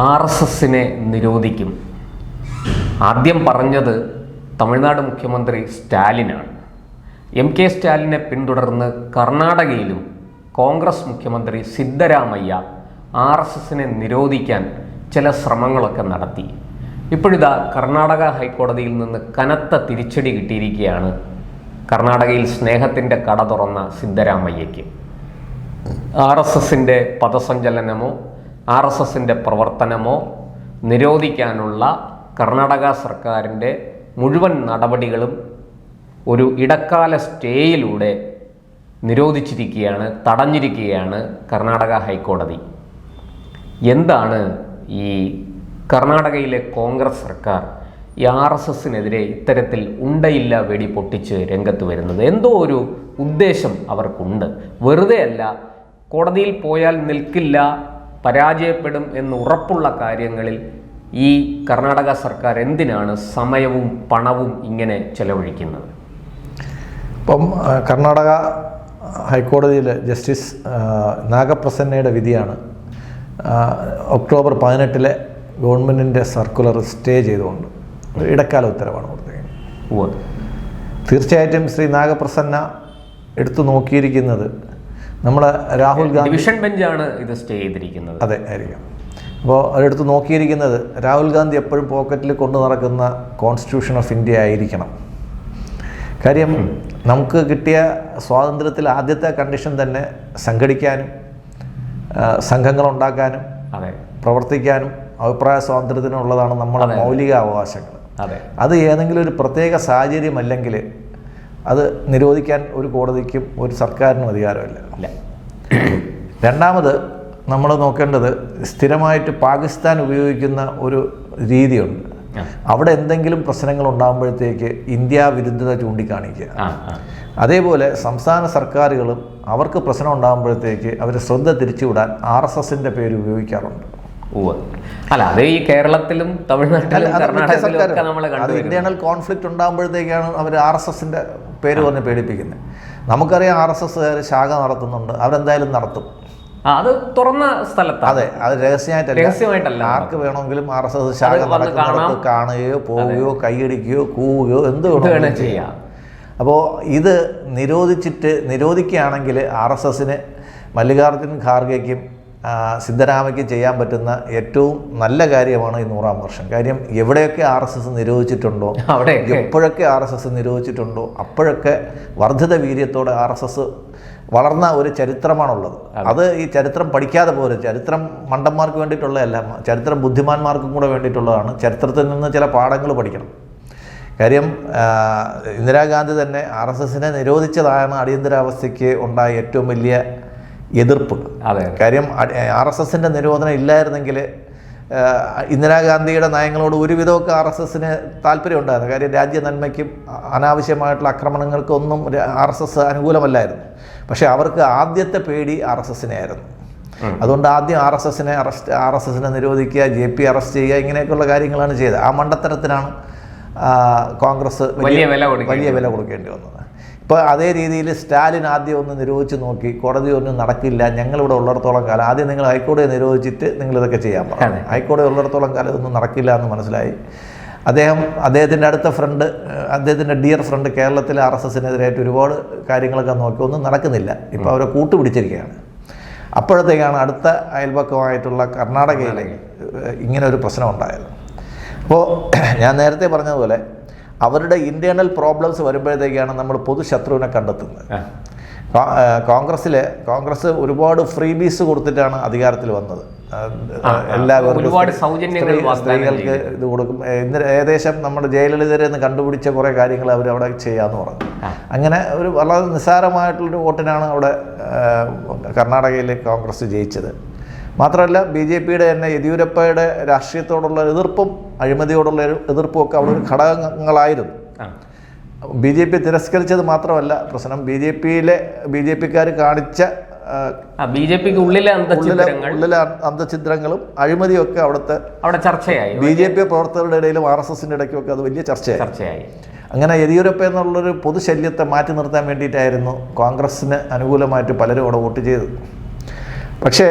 RSSനെ നിരോധിക്കും. ആദ്യം പറഞ്ഞത് തമിഴ്നാട് മുഖ്യമന്ത്രി സ്റ്റാലിനാണ്. MK സ്റ്റാലിനെ പിന്തുടർന്ന് കർണാടകയിലും കോൺഗ്രസ് മുഖ്യമന്ത്രി സിദ്ധരാമയ്യ RSSനെ നിരോധിക്കാൻ ചില ശ്രമങ്ങളൊക്കെ നടത്തി. ഇപ്പോഴിതാ കർണാടക ഹൈക്കോടതിയിൽ നിന്ന് കനത്ത തിരിച്ചടി കിട്ടിയിരിക്കുകയാണ് കർണാടകയിൽ സ്നേഹത്തിൻ്റെ കട തുറന്ന സിദ്ധരാമയ്യയ്ക്ക്. RSSന്റെ പദസഞ്ചലനമോ RSSന്റെ പ്രവർത്തനമോ നിരോധിക്കാനുള്ള കർണാടക സർക്കാരിൻ്റെ മുഴുവൻ നടപടികളും ഒരു ഇടക്കാല സ്റ്റേയിലൂടെ നിരോധിച്ചിരിക്കുകയാണ്, തടഞ്ഞിരിക്കുകയാണ് കർണാടക ഹൈക്കോടതി. എന്താണ് ഈ കർണാടകയിലെ കോൺഗ്രസ് സർക്കാർ ഈ RSSനെതിരെ ഇത്തരത്തിൽ ഉണ്ടയില്ല വെടി പൊട്ടിച്ച് രംഗത്ത് വരുന്നത്? എന്തോ ഒരു ഉദ്ദേശം അവർക്കുണ്ട്. വെറുതെ അല്ല, കോടതിയിൽ പോയാൽ നിൽക്കില്ല, പരാജയപ്പെടും എന്ന് ഉറപ്പുള്ള കാര്യങ്ങളിൽ ഈ കർണാടക സർക്കാർ എന്തിനാണ് സമയവും പണവും ഇങ്ങനെ ചെലവഴിക്കുന്നത്? ഇപ്പം കർണാടക ഹൈക്കോടതിയിൽ ജസ്റ്റിസ് നാഗപ്രസന്നയുടെ വിധിയാണ് ഒക്ടോബർ 18 ഗവൺമെൻറ്റിൻ്റെ സർക്കുലർ സ്റ്റേ ചെയ്തുകൊണ്ട് ഇടക്കാല ഉത്തരവാണ് കൊടുത്തിരിക്കുന്നത്. തീർച്ചയായിട്ടും ശ്രീ നാഗപ്രസന്ന എടുത്തു നോക്കിയിരിക്കുന്നത് നമ്മുടെ രാഹുൽ ഗാന്ധി ഡിവിഷൻ ബെഞ്ചാണ് ഇത് സ്റ്റേ ചെയ്തിരിക്കുന്നത്. അതെ ആയിരിക്കും. അപ്പോൾ അതെടുത്ത് നോക്കിയിരിക്കുന്നത് രാഹുൽ ഗാന്ധി എപ്പോഴും പോക്കറ്റിൽ കൊണ്ടു നടക്കുന്ന കോൺസ്റ്റിറ്റ്യൂഷൻ ഓഫ് ഇന്ത്യ ആയിരിക്കണം. കാര്യം നമുക്ക് കിട്ടിയ സ്വാതന്ത്ര്യത്തിൽ ആദ്യത്തെ കണ്ടീഷൻ തന്നെ സംഘടിക്കാനും സംഘങ്ങളുണ്ടാക്കാനും പ്രവർത്തിക്കാനും അഭിപ്രായ സ്വാതന്ത്ര്യത്തിനുള്ളതാണ് നമ്മുടെ മൗലിക അവകാശങ്ങൾ. അത് ഏതെങ്കിലും ഒരു പ്രത്യേക സാഹചര്യമല്ലെങ്കിൽ അത് നിരോധിക്കാൻ ഒരു കോടതിക്കും ഒരു സർക്കാരിനും അധികാരമില്ല. രണ്ടാമത് നമ്മൾ നോക്കേണ്ടത് സ്ഥിരമായിട്ട് പാകിസ്ഥാൻ ഉപയോഗിക്കുന്ന ഒരു രീതിയുണ്ട്. അവിടെ എന്തെങ്കിലും പ്രശ്നങ്ങൾ ഉണ്ടാകുമ്പോഴത്തേക്ക് ഇന്ത്യ വിരുദ്ധത ചൂണ്ടിക്കാണിക്കുക. അതേപോലെ സംസ്ഥാന സർക്കാരുകളും അവർക്ക് പ്രശ്നം ഉണ്ടാകുമ്പോഴത്തേക്ക് അവർ ശ്രദ്ധ തിരിച്ചുവിടാൻ RSSന്റെ പേര് ഉപയോഗിക്കാറുണ്ട്. അല്ല, അത് ഈ കേരളത്തിലും തമിഴ്നാട്ടിലും അത് ഇന്റേണൽ കോൺഫ്ലിക്റ്റ് ഉണ്ടാകുമ്പോഴത്തേക്കാണ് അവർ RSSന്റെ പേര് പറഞ്ഞ് പേടിപ്പിക്കുന്നത്. നമുക്കറിയാം RSSകാർ ശാഖ നടത്തുന്നുണ്ട്, അവരെന്തായാലും നടത്തും. അത് തുറന്ന സ്ഥലത്ത്. അതെ, അത് രഹസ്യമായിട്ടല്ല. ആർക്ക് വേണമെങ്കിലും RSS ശാഖ നടത്തുന്നത് കാണുകയോ പോവുകയോ കൈയടിക്കുകയോ കൂവുകയോ എന്ത് വേണമെങ്കിലും ചെയ്യാം. അപ്പോൾ ഇത് നിരോധിക്കുകയാണെങ്കിൽ RSSന് മല്ലികാർജുൻ ഖാർഗെയ്ക്കും സിദ്ധരാമയ്ക്കും ചെയ്യാൻ പറ്റുന്ന ഏറ്റവും നല്ല കാര്യമാണ് ഈ 100-ാം വർഷം. കാര്യം എവിടെയൊക്കെ RSS നിരോധിച്ചിട്ടുണ്ടോ, എപ്പോഴൊക്കെ RSS നിരോധിച്ചിട്ടുണ്ടോ അപ്പോഴൊക്കെ വർദ്ധിത വീര്യത്തോടെ RSS വളർന്ന ഒരു ചരിത്രമാണുള്ളത്. അത് ഈ ചരിത്രം പഠിക്കാതെ പോലെ, ചരിത്രം മണ്ടന്മാർക്ക് വേണ്ടിയിട്ടുള്ളതല്ല, ചരിത്രം ബുദ്ധിമാന്മാർക്കും കൂടെ വേണ്ടിയിട്ടുള്ളതാണ്. ചരിത്രത്തിൽ നിന്ന് ചില പാഠങ്ങൾ പഠിക്കണം. കാര്യം ഇന്ദിരാഗാന്ധി തന്നെ RSSനെ നിരോധിച്ചതാണ് അടിയന്തരാവസ്ഥയ്ക്ക് ഉണ്ടായ ഏറ്റവും വലിയ എതിർപ്പ്. കാര്യം RSSന്റെ നിരോധനം ഇല്ലായിരുന്നെങ്കിൽ ഇന്ദിരാഗാന്ധിയുടെ നയങ്ങളോട് ഒരുവിധമൊക്കെ RSSന് താല്പര്യം ഉണ്ടായിരുന്നു. കാര്യം രാജ്യ നന്മയ്ക്കും അനാവശ്യമായിട്ടുള്ള ആക്രമണങ്ങൾക്കൊന്നും RSS അനുകൂലമല്ലായിരുന്നു. പക്ഷേ അവർക്ക് ആദ്യത്തെ പേടി RSSനെ ആയിരുന്നു. അതുകൊണ്ട് ആദ്യം RSSനെ നിരോധിക്കുക, JP അറസ്റ്റ് ചെയ്യുക, ഇങ്ങനെയൊക്കെയുള്ള കാര്യങ്ങളാണ് ചെയ്തത്. ആ മണ്ടത്തരത്തിനാണ് കോൺഗ്രസ് വലിയ വില കൊടുക്കേണ്ടി വന്നത്. ഇപ്പോൾ അതേ രീതിയിൽ സ്റ്റാലിൻ ആദ്യം ഒന്ന് നിരോധിച്ച് നോക്കി, കോടതി ഒന്നും നടക്കില്ല, ഞങ്ങളിവിടെ ഉള്ളിടത്തോളം കാലം, ആദ്യം നിങ്ങൾ ഹൈക്കോടതിയെ നിരോധിച്ചിട്ട് നിങ്ങളിതൊക്കെ ചെയ്യാൻ പറഞ്ഞു. ഹൈക്കോടതി ഉള്ളിടത്തോളം കാലം ഇതൊന്നും നടക്കില്ല എന്ന് മനസ്സിലായി. അദ്ദേഹത്തിൻ്റെ അടുത്ത ഫ്രണ്ട്, അദ്ദേഹത്തിൻ്റെ ഡിയർ ഫ്രണ്ട് കേരളത്തിലെ RSSനെതിരായിട്ട് ഒരുപാട് കാര്യങ്ങളൊക്കെ നോക്കി, ഒന്നും നടക്കുന്നില്ല. ഇപ്പോൾ അവരെ കൂട്ടുപിടിച്ചിരിക്കുകയാണ്. അപ്പോഴത്തേക്കാണ് അടുത്ത അയൽപക്കമായിട്ടുള്ള കർണാടകയിലേക്ക് ഇങ്ങനെ ഒരു പ്രശ്നം ഉണ്ടായത്. അപ്പോൾ ഞാൻ നേരത്തെ പറഞ്ഞതുപോലെ അവരുടെ ഇൻറ്റേർണൽ പ്രോബ്ലംസ് വരുമ്പോഴത്തേക്കാണ് നമ്മൾ പൊതുശത്രുവിനെ കണ്ടെത്തുന്നത്. കോൺഗ്രസ് ഒരുപാട് ഫ്രീബീസ് കൊടുത്തിട്ടാണ് അധികാരത്തിൽ വന്നത്. എല്ലാവർക്കും സ്ത്രീകൾക്ക് ഇത് കൊടുക്കും. ഏകദേശം നമ്മുടെ ജയലളിതരെ നിന്ന് കണ്ടുപിടിച്ച കുറേ കാര്യങ്ങൾ അവർ അവിടെ ചെയ്യാമെന്ന് പറഞ്ഞു. അങ്ങനെ ഒരു വളരെ നിസ്സാരമായിട്ടുള്ളൊരു വോട്ടിനാണ് അവിടെ കർണാടകയിൽ കോൺഗ്രസ് ജയിച്ചത്. മാത്രമല്ല BJPയുടെ തന്നെ യെദ്യൂരപ്പയുടെ രാഷ്ട്രീയത്തോടുള്ള എതിർപ്പും അഴിമതിയോടുള്ള എതിർപ്പും ഒക്കെ അവിടെ ഒരു ഘടകങ്ങളായിരുന്നു. BJP തിരസ്കരിച്ചത് മാത്രമല്ല പ്രശ്നം, BJPക്കാർ കാണിച്ച ഉള്ളിലെ അന്തഛിദ്രങ്ങളും അഴിമതിയൊക്കെ അവിടെ ചർച്ചയായി. BJP പ്രവർത്തകരുടെ ഇടയിലും RSSന്റെ ഇടയ്ക്കൊക്കെ അത് വലിയ ചർച്ചയായി. അങ്ങനെ യെദ്യൂരപ്പ എന്നുള്ളൊരു പൊതുശല്യത്തെ മാറ്റി നിർത്താൻ വേണ്ടിയിട്ടായിരുന്നു കോൺഗ്രസ്സിന് അനുകൂലമായിട്ട് പലരും അവിടെ വോട്ട് ചെയ്തത്. പക്ഷേ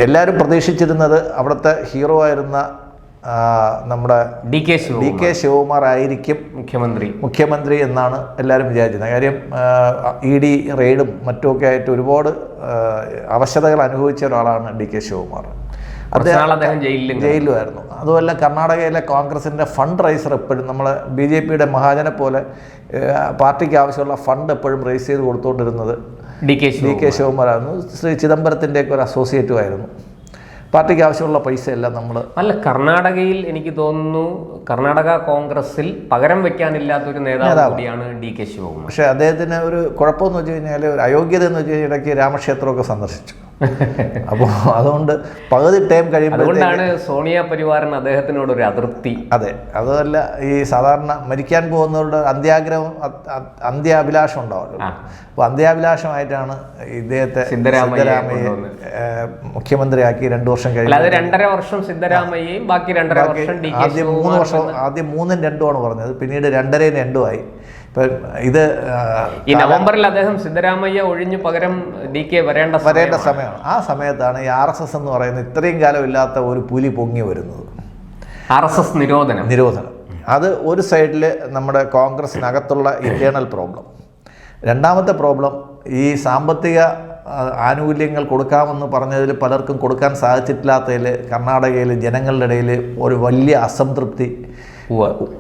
എല്ലാവരും പ്രതീക്ഷിച്ചിരുന്നത് അവിടുത്തെ ഹീറോ ആയിരുന്ന നമ്മുടെ ഡി കെ ശിവകുമാർ ആയിരിക്കും മുഖ്യമന്ത്രി എന്നാണ് എല്ലാവരും വിചാരിച്ചിരുന്നത്. കാര്യം ED റെയ്ഡും മറ്റുമൊക്കെ ആയിട്ട് ഒരുപാട് അവശതകൾ അനുഭവിച്ച ഒരാളാണ് ഡി കെ ശിവകുമാർ. അദ്ദേഹം ജയിലുമായിരുന്നു. അതുമല്ല, കർണാടകയിലെ കോൺഗ്രസിൻ്റെ ഫണ്ട് റൈസർ എപ്പോഴും നമ്മളെ BJPയുടെ മഹാജനെ പോലെ പാർട്ടിക്ക് ആവശ്യമുള്ള ഫണ്ട് എപ്പോഴും റൈസ് ചെയ്ത് കൊടുത്തുകൊണ്ടിരുന്നത് ഡി കെ ശിവകുമാറായിരുന്നു. ശ്രീ ചിദംബരത്തിൻ്റെയൊക്കെ ഒരു അസോസിയേറ്റും ആയിരുന്നു. പാർട്ടിക്ക് ആവശ്യമുള്ള പൈസ എല്ലാം നമ്മൾ കർണാടകയിൽ എനിക്ക് തോന്നുന്നു കർണാടക കോൺഗ്രസിൽ പകരം വെക്കാനില്ലാത്തൊരു നേതാവ് കൂടിയാണ് ഡി കെ ശിവകുമാർ. പക്ഷേ അദ്ദേഹത്തിന് ഒരു കുഴപ്പമെന്ന് വെച്ച് കഴിഞ്ഞാൽ, ഒരു അയോഗ്യത എന്ന് വെച്ച് കഴിഞ്ഞാൽ ഇടയ്ക്ക് രാമക്ഷേത്രമൊക്കെ സന്ദർശിച്ചു. അപ്പോൾ അതുകൊണ്ട് പകുതി ടൈം കഴിയുമ്പോൾ അതുകൊണ്ടാണ് സോണിയ പരിവാറിന് അദ്ദേഹത്തിനോട് ഒരു അതൃപ്തി. അതെ, അതുമല്ല, ഈ സാധാരണ മരിക്കാൻ പോകുന്നവരുടെ അന്ത്യാഭിലാഷം ഉണ്ടാവുമല്ലോ. അപ്പോൾ അന്ത്യാഭിലാഷമായിട്ടാണ് ഇദ്ദേഹത്തെ സിദ്ധരാമയ്യെ മുഖ്യമന്ത്രിയാക്കി 2 വർഷം കഴിഞ്ഞു. 2.5 വർഷം സിദ്ധരാമയ്യയും ബാക്കി 2.5 വർഷം ആദ്യം 3 വർഷം, ആദ്യം 3ഉം 2ഉമാണ് പറഞ്ഞത്, പിന്നീട് 2.5യും 2ഉം ആയി. ഇത് ഈ നവംബറിൽ അദ്ദേഹം സിദ്ധരാമയ്യ ഒഴിഞ്ഞു പകരം ഡി കെ വരേണ്ട സമയമാണ്. ആ സമയത്താണ് ഈ RSS എന്ന് പറയുന്ന ഇത്രയും കാലം ഇല്ലാത്ത ഒരു പുലി പൊങ്ങി വരുന്നത്. RSS നിരോധനം. അത് ഒരു സൈഡിൽ നമ്മുടെ കോൺഗ്രസിനകത്തുള്ള ഇന്റേണൽ പ്രോബ്ലം. രണ്ടാമത്തെ പ്രോബ്ലം, ഈ സാമ്പത്തിക ആനുകൂല്യങ്ങൾ കൊടുക്കാമെന്ന് പറഞ്ഞതിൽ പലർക്കും കൊടുക്കാൻ സാധിച്ചിട്ടില്ലാത്തതിൽ കർണാടകയിൽ ജനങ്ങളുടെ ഇടയിൽ ഒരു വലിയ അസംതൃപ്തി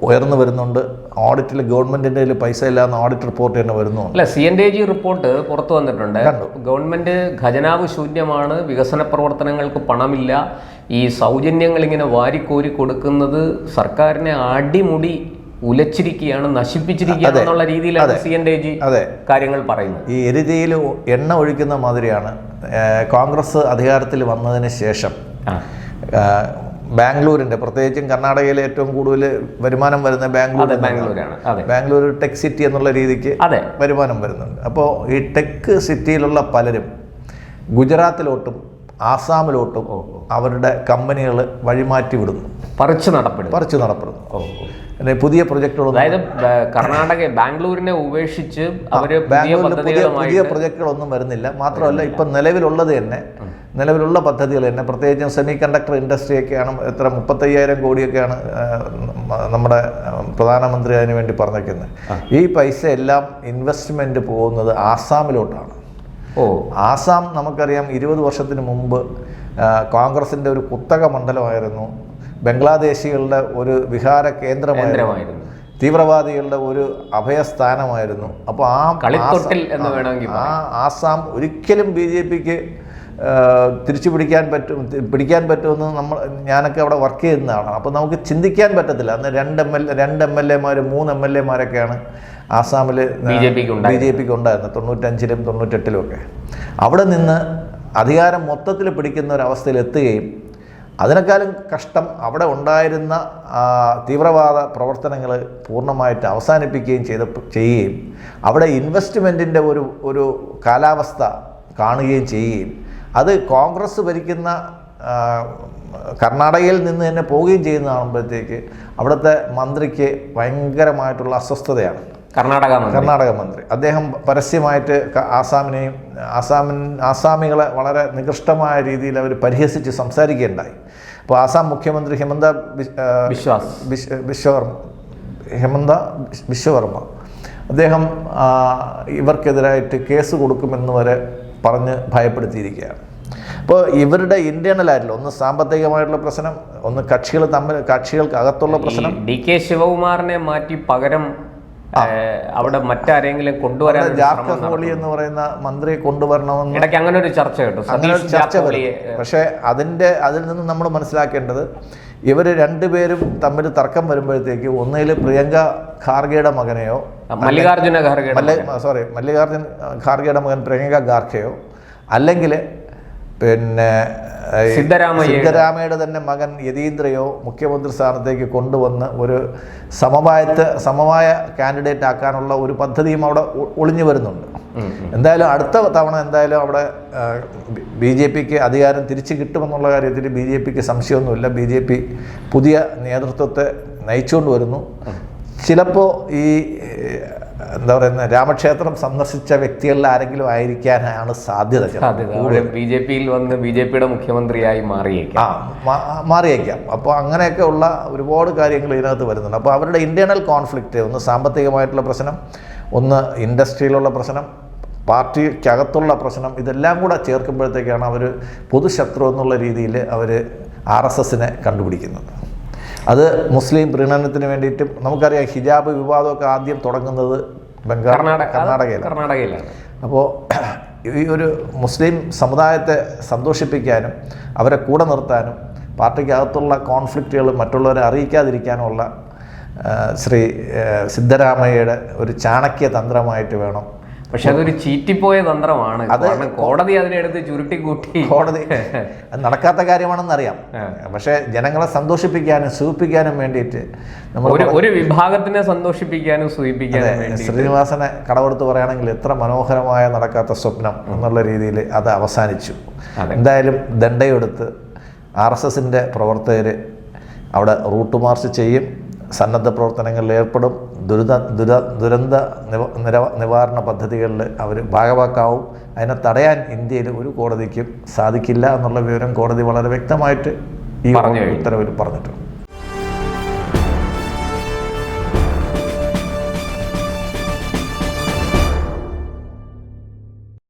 ഉയർന്നു വരുന്നുണ്ട്. ഓഡിറ്റിൽ ഗവൺമെന്റിന്റെ പൈസ ഇല്ലാന്ന് ഓഡിറ്റ് റിപ്പോർട്ട് തന്നെ വരുന്നുണ്ട്. അല്ല, CNDG റിപ്പോർട്ട് പുറത്തു വന്നിട്ടുണ്ട്. ഗവൺമെന്റ് ഖജനാവ് ശൂന്യമാണ്, വികസന പ്രവർത്തനങ്ങൾക്ക് പണമില്ല, ഈ സൗജന്യങ്ങൾ ഇങ്ങനെ വാരിക്കോരി കൊടുക്കുന്നത് സർക്കാരിനെ അടിമുടി ഉലച്ചിരിക്കുകയാണ്, നശിപ്പിച്ചിരിക്കുകയാണ് എന്നുള്ള രീതിയിലാണ് CNDG കാര്യങ്ങൾ പറയുന്നത്. ഈ എരുതിയിൽ എണ്ണ ഒഴിക്കുന്ന മാതിരിയാണ് കോൺഗ്രസ് അധികാരത്തിൽ വന്നതിന് ശേഷം ബാംഗ്ലൂരിൻ്റെ, പ്രത്യേകിച്ചും കർണാടകയിലെ ഏറ്റവും കൂടുതൽ വരുമാനം വരുന്ന ബാംഗ്ലൂരാണ്. ബാംഗ്ലൂർ ടെക് സിറ്റി എന്നുള്ള രീതിക്ക് വരുമാനം വരുന്നുണ്ട്. അപ്പോൾ ഈ ടെക് സിറ്റിയിലുള്ള പലരും ഗുജറാത്തിലോട്ടും ആസാമിലോട്ടും അവരുടെ കമ്പനികൾ വഴിമാറ്റി വിടുന്നു, പറിച്ചു നടപ്പെടുന്നു. പുതിയ പ്രൊജക്ടുകൾ, അതായത് കർണാടക ബാംഗ്ലൂരിനെ ഉപേക്ഷിച്ച് പുതിയ പ്രൊജക്ടുകളൊന്നും വരുന്നില്ല. മാത്രമല്ല, ഇപ്പം നിലവിലുള്ള പദ്ധതികൾ തന്നെ, പ്രത്യേകിച്ചും സെമി കണ്ടക്ടർ ഇൻഡസ്ട്രിയൊക്കെയാണ്, 35,000 കോടിയൊക്കെയാണ് നമ്മുടെ പ്രധാനമന്ത്രി അതിനു വേണ്ടി പറഞ്ഞിരിക്കുന്നത്. ഈ പൈസ എല്ലാം ഇൻവെസ്റ്റ്മെന്റ് പോകുന്നത് ആസാമിലോട്ടാണ്. ആസാം നമുക്കറിയാം 20 വർഷത്തിന് മുമ്പ് കോൺഗ്രസിന്റെ ഒരു കുത്തക മണ്ഡലമായിരുന്നു, ബംഗ്ലാദേശികളുടെ ഒരു വിഹാര കേന്ദ്രമായിരുന്നു, തീവ്രവാദികളുടെ ഒരു അഭയസ്ഥാനമായിരുന്നു. അപ്പോൾ ആസാം ഒരിക്കലും BJPക്ക് തിരിച്ചു പിടിക്കാൻ പറ്റുമെന്ന് ഞാനൊക്കെ അവിടെ വർക്ക് ചെയ്യുന്നതാണ്. അപ്പോൾ നമുക്ക് ചിന്തിക്കാൻ പറ്റത്തില്ല. അന്ന് 2 MLA-മാർ 3 MLA-മാരൊക്കെയാണ് ആസാമിൽ BJPക്ക് ഉണ്ടായിരുന്നത്, 95-ലും 98-ലും ഒക്കെ. അവിടെ നിന്ന് അധികാരം മൊത്തത്തിൽ പിടിക്കുന്ന ഒരവസ്ഥയിൽ എത്തുകയും അതിനേക്കാളും കഷ്ടം അവിടെ ഉണ്ടായിരുന്ന തീവ്രവാദ പ്രവർത്തനങ്ങൾ പൂർണ്ണമായിട്ട് അവസാനിപ്പിക്കുകയും ചെയ്യുകയും അവിടെ ഇൻവെസ്റ്റ്മെൻറ്റിൻ്റെ ഒരു കാലാവസ്ഥ കാണുകയും ചെയ്യുകയും അത് കോൺഗ്രസ് ഭരിക്കുന്ന കർണാടകയിൽ നിന്ന് തന്നെ പോവുകയും ചെയ്യുന്ന കാണുമ്പോഴത്തേക്ക് അവിടുത്തെ മന്ത്രിക്ക് ഭയങ്കരമായിട്ടുള്ള അസ്വസ്ഥതയാണ്. കർണാടക മന്ത്രി അദ്ദേഹം പരസ്യമായിട്ട് ആസാമികളെ വളരെ നികൃഷ്ടമായ രീതിയിൽ അവർ പരിഹസിച്ച് സംസാരിക്കുകയുണ്ടായി. അപ്പോൾ ആസാം മുഖ്യമന്ത്രി ഹിമന്ത ബിശ്വവർമ്മ അദ്ദേഹം ഇവർക്കെതിരായിട്ട് കേസ് കൊടുക്കുമെന്ന് വരെ പറഞ്ഞ് ഭയപ്പെടുത്തിയിരിക്കുകയാണ്. അപ്പോൾ ഇവരുടെ ഇന്റേണൽ ആയിട്ടുള്ള ഒന്ന് സാമ്പത്തികമായിട്ടുള്ള പ്രശ്നം, ഒന്ന് കക്ഷികൾക്ക് അകത്തുള്ള പ്രശ്നം. ഡി കെ ശിവകുമാറിനെ മാറ്റി പകരം അവിടെ മറ്റാരെങ്കിലും കൊണ്ടുവരാൻ ജാർഖണ്ഡ് എന്ന് പറയുന്ന മന്ത്രിയെ കൊണ്ടുവരണമെന്ന് ഇടയ്ക്ക് അങ്ങനെ ഒരു ചർച്ച കേട്ടു. ചർച്ച വരും. പക്ഷേ അതിൽ നിന്ന് നമ്മൾ മനസ്സിലാക്കേണ്ടത്, ഇവർ രണ്ടുപേരും തമ്മിൽ തർക്കം വരുമ്പോഴത്തേക്ക് ഒന്നിൽ പ്രിയങ്ക ഖാർഗെയുടെ മകനെയോ മല്ലികാർജുന ഖാർഗെയുടെ മകൻ പ്രിയങ്ക ഖാർഗെയോ അല്ലെങ്കിൽ പിന്നെ സിദ്ധരാമയ്യയുടെ തന്നെ മകൻ യതീന്ദ്രയോ മുഖ്യമന്ത്രി സ്ഥാനത്തേക്ക് കൊണ്ടുവന്ന് ഒരു സമവായ കാൻഡിഡേറ്റ് ആക്കാനുള്ള ഒരു പദ്ധതിയും അവിടെ ഒളിഞ്ഞു വരുന്നുണ്ട്. എന്തായാലും അടുത്ത തവണ എന്തായാലും അവിടെ BJPക്ക് അധികാരം തിരിച്ചു കിട്ടുമെന്നുള്ള കാര്യത്തിൽ BJPക്ക് സംശയമൊന്നുമില്ല. BJP പുതിയ നേതൃത്വത്തെ നയിച്ചുകൊണ്ട് വരുന്നു. ചിലപ്പോൾ ഈ എന്താ പറയുന്നത്, രാമക്ഷേത്രം സന്ദർശിച്ച വ്യക്തികളിൽ ആരെങ്കിലും ആയിരിക്കാനാണ് സാധ്യത. BJP-യിൽ വന്ന് BJP-യുടെ മുഖ്യമന്ത്രിയായി മാറിയേക്കാം. മാറിയേക്കാം. അപ്പോൾ അങ്ങനെയൊക്കെ ഉള്ള ഒരുപാട് കാര്യങ്ങൾ ഇതിനകത്ത് വരുന്നുണ്ട്. അപ്പോൾ അവരുടെ ഇന്റേണൽ കോൺഫ്ലിക്റ്റ്, ഒന്ന് സാമ്പത്തികമായിട്ടുള്ള പ്രശ്നം, ഒന്ന് ഇൻഡസ്ട്രിയിലുള്ള പ്രശ്നം, പാർട്ടിക്കകത്തുള്ള പ്രശ്നം, ഇതെല്ലാം കൂടെ ചേർക്കുമ്പോഴത്തേക്കാണ് അവർ പൊതുശത്രു എന്നുള്ള രീതിയിൽ അവർ RSSനെ കണ്ടുപിടിക്കുന്നത്. അത് മുസ്ലിം പ്രീണനത്തിന് വേണ്ടിയിട്ടും, നമുക്കറിയാം ഹിജാബ് വിവാദമൊക്കെ ആദ്യം തുടങ്ങുന്നത് കർണാടകയിലാണ്. അപ്പോൾ ഈ ഒരു മുസ്ലിം സമുദായത്തെ സന്തോഷിപ്പിക്കാനും അവരെ കൂടെ നിർത്താനും പാർട്ടിക്കകത്തുള്ള കോൺഫ്ലിക്റ്റുകൾ മറ്റുള്ളവരെ അറിയിക്കാതിരിക്കാനുമുള്ള ശ്രീ സിദ്ധരാമയ്യയുടെ ഒരു ചാണക്യ തന്ത്രമായിട്ട് വേണം. പക്ഷെ അതൊരു ചീറ്റിപ്പോയ തന്ത്രമാണ്. കോടതി അതിനെടുത്ത് ചുരുട്ടിക്കൂട്ടി. കോടതി അത് നടക്കാത്ത കാര്യമാണെന്നറിയാം. പക്ഷെ ജനങ്ങളെ സന്തോഷിപ്പിക്കാനും സൂചിപ്പിക്കാനും വേണ്ടിയിട്ട് ഒരു വിഭാഗത്തിനെ സന്തോഷിപ്പിക്കാനും സൂചിപ്പിക്കാനും ശ്രീനിവാസനെ കടമെടുത്ത് പറയുകയാണെങ്കിൽ എത്ര മനോഹരമായ നടക്കാത്ത സ്വപ്നം എന്നുള്ള രീതിയിൽ അത് അവസാനിച്ചു. എന്തായാലും ദണ്ഡയെടുത്ത് RSSന്റെ പ്രവർത്തകർ അവിടെ റൂട്ട് മാർച്ച് ചെയ്യും, സന്നദ്ധ പ്രവർത്തനങ്ങളിൽ ഏർപ്പെടും, ദുരന്ത നിവാരണ പദ്ധതികളിൽ അവർ ഭാഗവാക്കാവും. അതിനെ തടയാൻ ഇന്ത്യയിൽ ഒരു കോടതിക്കും സാധിക്കില്ല എന്നുള്ള വിവരം കോടതി വളരെ വ്യക്തമായിട്ട് ഈ ഉത്തരവിൽ പറഞ്ഞിട്ടുണ്ട്.